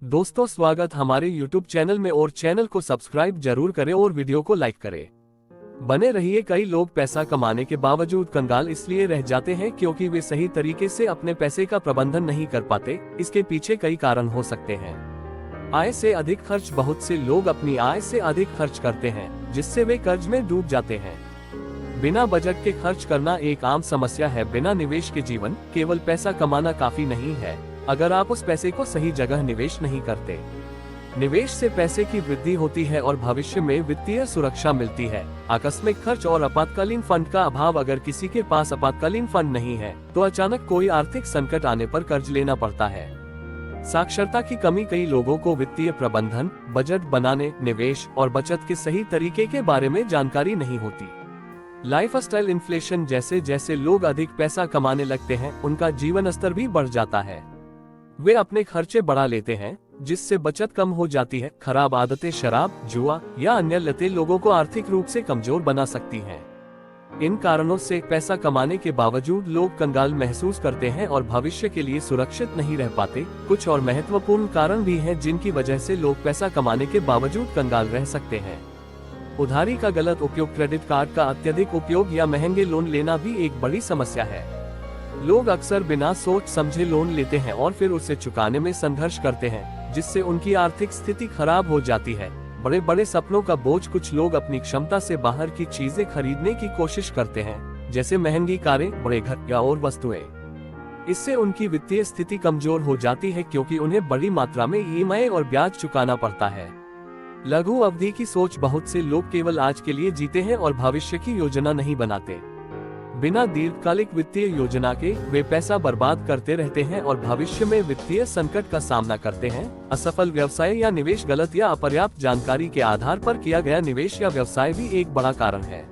दोस्तों, स्वागत हमारे YouTube चैनल में और चैनल को सब्सक्राइब जरूर करें और वीडियो को लाइक करें। बने रहिए। कई लोग पैसा कमाने के बावजूद कंगाल इसलिए रह जाते हैं क्योंकि वे सही तरीके से अपने पैसे का प्रबंधन नहीं कर पाते। इसके पीछे कई कारण हो सकते हैं। आय से अधिक खर्च। बहुत से लोग अपनी आय से अधिक खर्च करते हैं, जिससे वे कर्ज में डूब जाते हैं। बिना बजट के खर्च करना एक आम समस्या है। बिना निवेश के जीवन केवल पैसा कमाना काफी नहीं है, अगर आप उस पैसे को सही जगह निवेश नहीं करते। निवेश से पैसे की वृद्धि होती है और भविष्य में वित्तीय सुरक्षा मिलती है। आकस्मिक खर्च और आपातकालीन फंड का अभाव। अगर किसी के पास आपातकालीन फंड नहीं है तो अचानक कोई आर्थिक संकट आने पर कर्ज लेना पड़ता है। साक्षरता की कमी। कई लोगों को वित्तीय प्रबंधन, बजट बनाने, निवेश और बचत के सही तरीके के बारे में जानकारी नहीं होती। Lifestyle inflation. जैसे जैसे लोग अधिक पैसा कमाने लगते हैं, उनका जीवन स्तर भी बढ़ जाता है। वे अपने खर्चे बढ़ा लेते हैं, जिससे बचत कम हो जाती है। खराब आदतें, शराब, जुआ या अन्य लतें लोगों को आर्थिक रूप से कमजोर बना सकती हैं। इन कारणों से पैसा कमाने के बावजूद लोग कंगाल महसूस करते हैं और भविष्य के लिए सुरक्षित नहीं रह पाते। कुछ और महत्वपूर्ण कारण भी हैं जिनकी वजह से लोग पैसा कमाने के बावजूद कंगाल रह सकते हैं। उधारी का गलत उपयोग। क्रेडिट कार्ड का अत्यधिक उपयोग या महंगे लोन लेना भी एक बड़ी समस्या है। लोग अक्सर बिना सोच समझे लोन लेते हैं और फिर उसे चुकाने में संघर्ष करते हैं, जिससे उनकी आर्थिक स्थिति खराब हो जाती है। बड़े बड़े सपनों का बोझ। कुछ लोग अपनी क्षमता से बाहर की चीजें खरीदने की कोशिश करते हैं, जैसे महंगी कारें, बड़े घर या और वस्तुएं। इससे उनकी वित्तीय स्थिति कमजोर हो जाती है क्योंकि उन्हें बड़ी मात्रा में ईएमआई और ब्याज चुकाना पड़ता है। लघु अवधि की सोच। बहुत से लोग केवल आज के लिए जीते हैं और भविष्य की योजना नहीं बनाते। बिना दीर्घकालिक वित्तीय योजना के वे पैसा बर्बाद करते रहते हैं और भविष्य में वित्तीय संकट का सामना करते हैं। असफल व्यवसाय या निवेश। गलत या अपर्याप्त जानकारी के आधार पर किया गया निवेश या व्यवसाय भी एक बड़ा कारण है।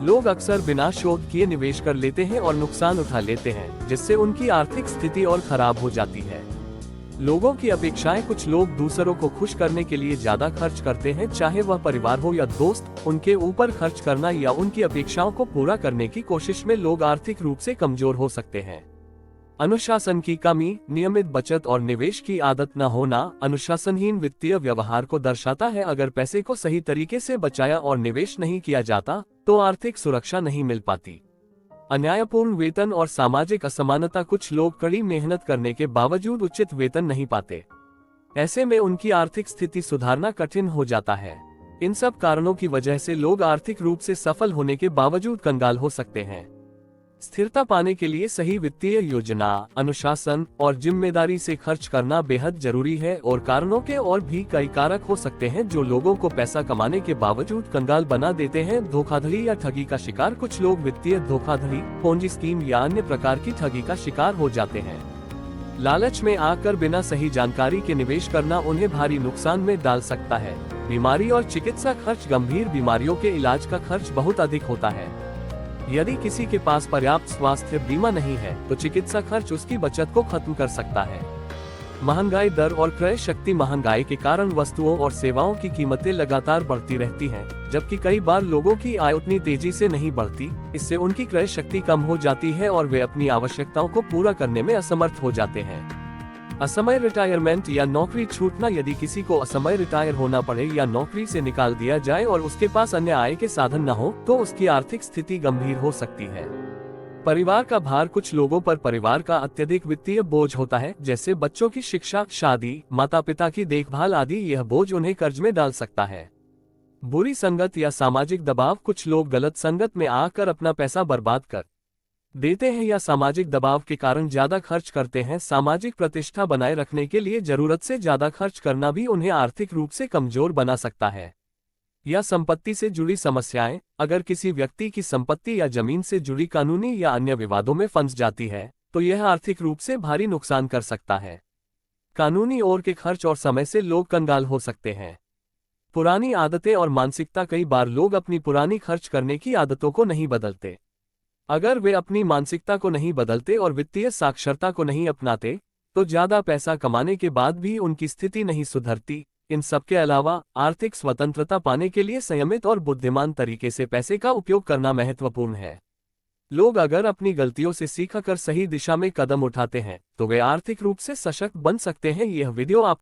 लोग अक्सर बिना शोध किए निवेश कर लेते हैं और नुकसान उठा लेते हैं, जिससे उनकी आर्थिक स्थिति और खराब हो जाती है। लोगों की अपेक्षाएं। कुछ लोग दूसरों को खुश करने के लिए ज्यादा खर्च करते हैं, चाहे वह परिवार हो या दोस्त। उनके ऊपर खर्च करना या उनकी अपेक्षाओं को पूरा करने की कोशिश में लोग आर्थिक रूप से कमजोर हो सकते हैं। अनुशासन की कमी। नियमित बचत और निवेश की आदत न होना अनुशासनहीन वित्तीय व्यवहार को दर्शाता है। अगर पैसे को सही तरीके से बचाया और निवेश नहीं किया जाता तो आर्थिक सुरक्षा नहीं मिल पाती। अन्यायपूर्ण वेतन और सामाजिक असमानता। कुछ लोग कड़ी मेहनत करने के बावजूद उचित वेतन नहीं पाते। ऐसे में उनकी आर्थिक स्थिति सुधारना कठिन हो जाता है। इन सब कारणों की वजह से लोग आर्थिक रूप से सफल होने के बावजूद कंगाल हो सकते हैं। स्थिरता पाने के लिए सही वित्तीय योजना, अनुशासन और जिम्मेदारी से खर्च करना बेहद जरूरी है। और कारणों के और भी कई कारक हो सकते हैं जो लोगों को पैसा कमाने के बावजूद कंगाल बना देते हैं। धोखाधड़ी या ठगी का शिकार। कुछ लोग वित्तीय धोखाधड़ी, पोंजी स्कीम या अन्य प्रकार की ठगी का शिकार हो जाते हैं। लालच में आकर बिना सही जानकारी के निवेश करना उन्हें भारी नुकसान में डाल सकता है। बीमारी और चिकित्सा खर्च। गंभीर बीमारियों के इलाज का खर्च बहुत अधिक होता है। यदि किसी के पास पर्याप्त स्वास्थ्य बीमा नहीं है तो चिकित्सा खर्च उसकी बचत को खत्म कर सकता है। महंगाई दर और क्रय शक्ति। महंगाई के कारण वस्तुओं और सेवाओं की कीमतें लगातार बढ़ती रहती हैं, जबकि कई बार लोगों की आय उतनी तेजी से नहीं बढ़ती। इससे उनकी क्रय शक्ति कम हो जाती है और वे अपनी आवश्यकताओं को पूरा करने में असमर्थ हो जाते हैं। असमय रिटायरमेंट या नौकरी छूटना। यदि किसी को असमय रिटायर होना पड़े या नौकरी से निकाल दिया जाए और उसके पास अन्य आय के साधन न हो तो उसकी आर्थिक स्थिति गंभीर हो सकती है। परिवार का भार। कुछ लोगों पर परिवार का अत्यधिक वित्तीय बोझ होता है, जैसे बच्चों की शिक्षा, शादी, माता पिता की देखभाल आदि। यह बोझ उन्हें कर्ज में डाल सकता है। बुरी संगत या सामाजिक दबाव। कुछ लोग गलत संगत में आकर अपना पैसा बर्बाद कर देते हैं या सामाजिक दबाव के कारण ज्यादा खर्च करते हैं। सामाजिक प्रतिष्ठा बनाए रखने के लिए जरूरत से ज्यादा खर्च करना भी उन्हें आर्थिक रूप से कमजोर बना सकता है। या संपत्ति से जुड़ी समस्याएं। अगर किसी व्यक्ति की संपत्ति या जमीन से जुड़ी कानूनी या अन्य विवादों में फंस जाती है तो यह आर्थिक रूप से भारी नुकसान कर सकता है। कानूनी ओर के खर्च और समय से लोग कंगाल हो सकते हैं। पुरानी आदतें और मानसिकता। कई बार लोग अपनी पुरानी खर्च करने की आदतों को नहीं बदलते। अगर वे अपनी मानसिकता को नहीं बदलते और वित्तीय साक्षरता को नहीं अपनाते तो ज्यादा पैसा कमाने के बाद भी उनकी स्थिति नहीं सुधरती। इन सब के अलावा आर्थिक स्वतंत्रता पाने के लिए संयमित और बुद्धिमान तरीके से पैसे का उपयोग करना महत्वपूर्ण है। लोग अगर अपनी गलतियों से सीखकर सही दिशा में कदम उठाते हैं तो वे आर्थिक रूप से सशक्त बन सकते हैं। यह वीडियो आप